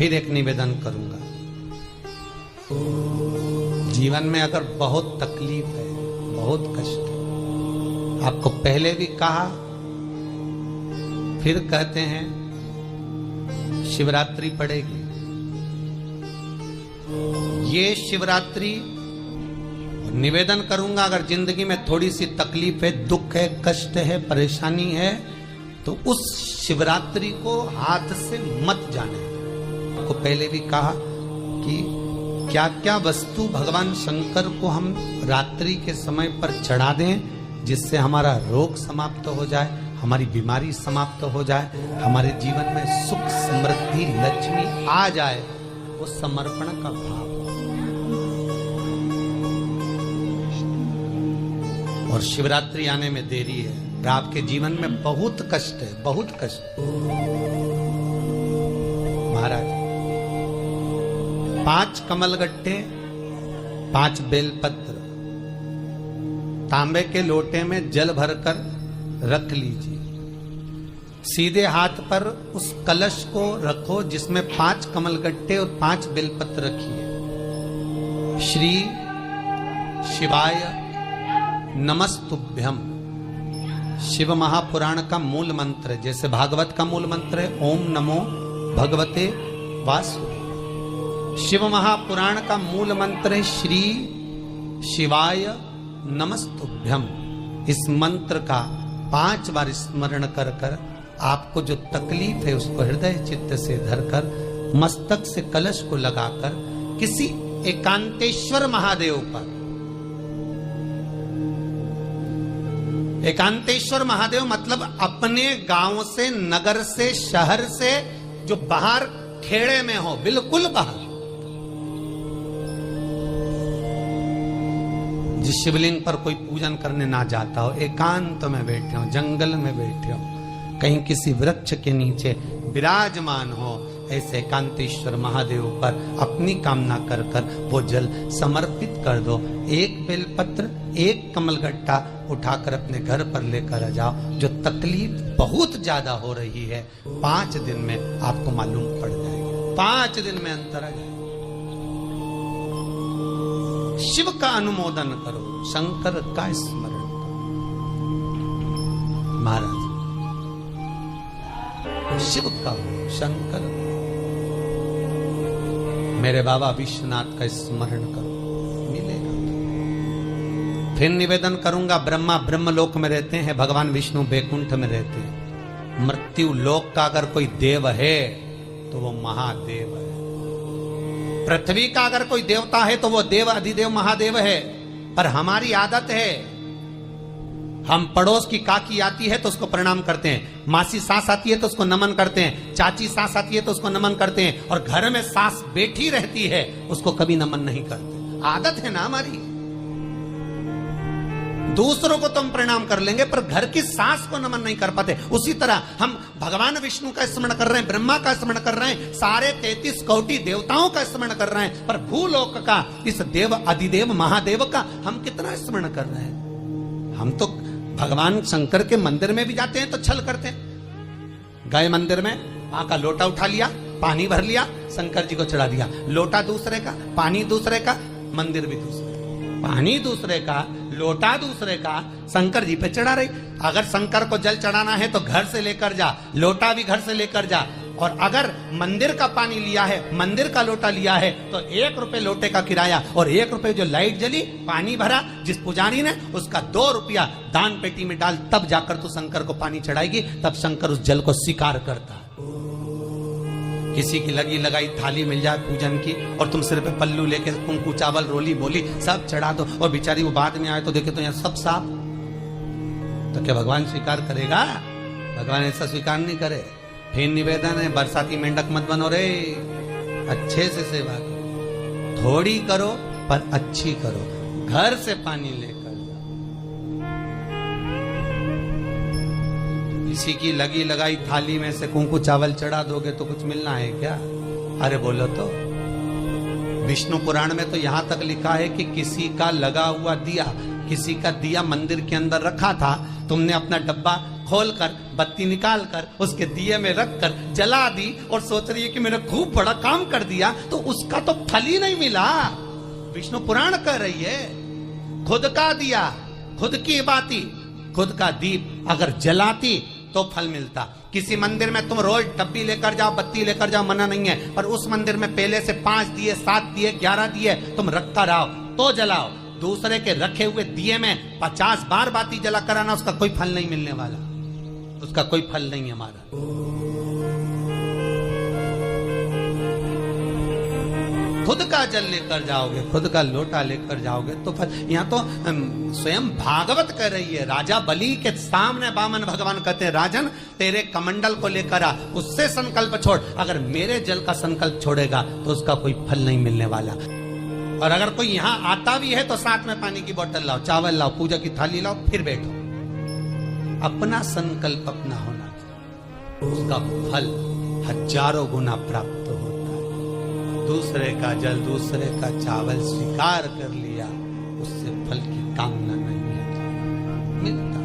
फिर एक निवेदन करूंगा। जीवन में अगर बहुत तकलीफ है, बहुत कष्ट है, आपको पहले भी कहा फिर कहते हैं, शिवरात्रि पड़ेगी। ये शिवरात्रि निवेदन करूंगा, अगर जिंदगी में थोड़ी सी तकलीफ है, दुख है, कष्ट है, परेशानी है, तो उस शिवरात्रि को हाथ से मत जाने। आपको पहले भी कहा कि क्या क्या वस्तु भगवान शंकर को हम रात्रि के समय पर चढ़ा दें, जिससे हमारा रोग समाप्त हो जाए, हमारी बीमारी समाप्त हो जाए, हमारे जीवन में सुख समृद्धि लक्ष्मी आ जाए। वो समर्पण का भाव। और शिवरात्रि आने में देरी है, और आपके जीवन में बहुत कष्ट है, बहुत कष्ट। महाराज 5 कमलगट्टे, 5 बेलपत्र तांबे के लोटे में जल भरकर रख लीजिए। सीधे हाथ पर उस कलश को रखो जिसमें 5 कमलगट्टे और 5 बेलपत्र रखिए। श्री शिवाय नमस्तुभ्यम शिव महापुराण का मूल मंत्र, जैसे भागवत का मूल मंत्र है ओम नमो भगवते वासुदेव। शिव महापुराण का मूल मंत्र है श्री शिवाय नमस्तुभ्यम। इस मंत्र का 5 बार स्मरण कर कर आपको जो तकलीफ है उसको हृदय चित्त से धरकर मस्तक से कलश को लगाकर किसी एकांतेश्वर महादेव पर, एकांतेश्वर महादेव मतलब अपने गांव से, नगर से, शहर से जो बाहर खेड़े में हो, बिल्कुल बाहर, जिस शिवलिंग पर कोई पूजन करने ना जाता हो, एकांत में बैठे हो, जंगल में बैठे हो, कहीं किसी वृक्ष के नीचे विराजमान हो, ऐसे एकांतेश्वर महादेव पर अपनी कामना कर कर वो जल समर्पित कर दो। 1 बेलपत्र, 1 कमलगट्टा उठाकर अपने घर पर लेकर आ जाओ। जो तकलीफ बहुत ज्यादा हो रही है 5 दिन में आपको मालूम पड़ जाएगी, 5 दिन में अंतर आ जाएगा। शिव का अनुमोदन करो, शंकर का स्मरण करो। महाराज शिव का, शंकर, मेरे बाबा विश्वनाथ का स्मरण करो, मिलेगा। फिर निवेदन करूंगा, ब्रह्मा ब्रह्मलोक में रहते हैं, भगवान विष्णु बैकुंठ में रहते हैं। मृत्यु लोक का अगर कोई देव है तो वो महादेव है। पृथ्वी का अगर कोई देवता है तो वो देव अधिदेव महादेव है। पर हमारी आदत है, हम पड़ोस की काकी आती है तो उसको प्रणाम करते हैं, मासी सास आती है तो उसको नमन करते हैं, चाची सास आती है तो उसको नमन करते हैं, और घर में सास बैठी रहती है उसको कभी नमन नहीं करते। आदत है ना हमारी। दूसरों को तो हम प्रणाम कर लेंगे पर घर की सास को नमन नहीं कर पाते। उसी तरह हम भगवान विष्णु का स्मरण कर रहे हैं, ब्रह्मा का स्मरण कर रहे हैं, सारे 33 कोटि देवताओं का स्मरण कर रहे हैं, पर भूलोक का इस देव अधिदेव महादेव का हम कितना स्मरण कर रहे हैं। हम तो भगवान शंकर के मंदिर में भी जाते हैं तो छल करते हैं। गए मंदिर में, वहां का लोटा उठा लिया, पानी भर लिया, शंकर जी को चढ़ा दिया। लोटा दूसरे का, पानी दूसरे का, मंदिर भी दूसरे, पानी दूसरे का, लोटा दूसरे का, शंकर जी पे चढ़ा रही। अगर शंकर को जल चढ़ाना है तो घर से लेकर जा, लोटा भी घर से लेकर जा। और अगर मंदिर का पानी लिया है, मंदिर का लोटा लिया है तो 1 रुपए लोटे का किराया, और 1 रुपए जो लाइट जली, पानी भरा जिस पुजारी ने, उसका 2 रुपया दान पेटी में डाल, तब जाकर तू शंकर को पानी चढ़ाएगी, तब शंकर उस जल को स्वीकार करता। किसी की लगी लगाई थाली मिल जाए पूजन की और तुम सिर पे पल्लू लेके कुंकू चावल रोली बोली सब चढ़ा दो, और बेचारी वो बाद में आए तो देखे तो यहाँ सब साफ, तो क्या भगवान स्वीकार करेगा? भगवान ऐसा स्वीकार नहीं करे। फिर निवेदन है, बरसाती मेंढक मत बनो रे, अच्छे से सेवा करो, थोड़ी करो पर अच्छी करो। घर से पानी लेकर किसी की लगी लगाई थाली में से कुंकू चावल चढ़ा दोगे तो कुछ मिलना है क्या? अरे बोलो तो। विष्णु पुराण में तो यहां तक लिखा है कि किसी का लगा हुआ दिया, किसी का दिया मंदिर के अंदर रखा था, तुमने अपना डब्बा खोलकर बत्ती निकालकर उसके दिए में रखकर जला दी और सोच रही है कि मैंने खूब बड़ा काम कर दिया, तो उसका तो फल ही नहीं मिला। विष्णु पुराण कह रही है, खुद का दिया, खुद की बाती, खुद का दीप अगर जलाती तो फल मिलता। किसी मंदिर में तुम रोज डब्बी लेकर जाओ, बत्ती लेकर जाओ, मना नहीं है, पर उस मंदिर में पहले से 5 दिए, 7 दिए, 11 दिए तुम रखता रहो तो जलाओ। दूसरे के रखे हुए दिए में 50 बार बाती जला कराना, उसका कोई फल नहीं मिलने वाला, उसका कोई फल नहीं है हमारा। खुद का जल लेकर जाओगे, खुद का लोटा लेकर जाओगे तो फल। यहाँ तो स्वयं भागवत कह रही है, राजा बलि के सामने वामन भगवान कहते हैं, राजन तेरे कमंडल को लेकर आ, उससे संकल्प छोड़, अगर मेरे जल का संकल्प छोड़ेगा तो उसका कोई फल नहीं मिलने वाला। और अगर कोई यहाँ आता भी है तो साथ में पानी की बोतल लाओ, चावल लाओ, पूजा की थाली लाओ, फिर बैठो। अपना संकल्प अपना होना चाहिए, उसका फल हजारों गुना प्राप्त होता है। दूसरे का जल, दूसरे का चावल स्वीकार कर लिया, उससे फल की कामना नहीं है, मिलता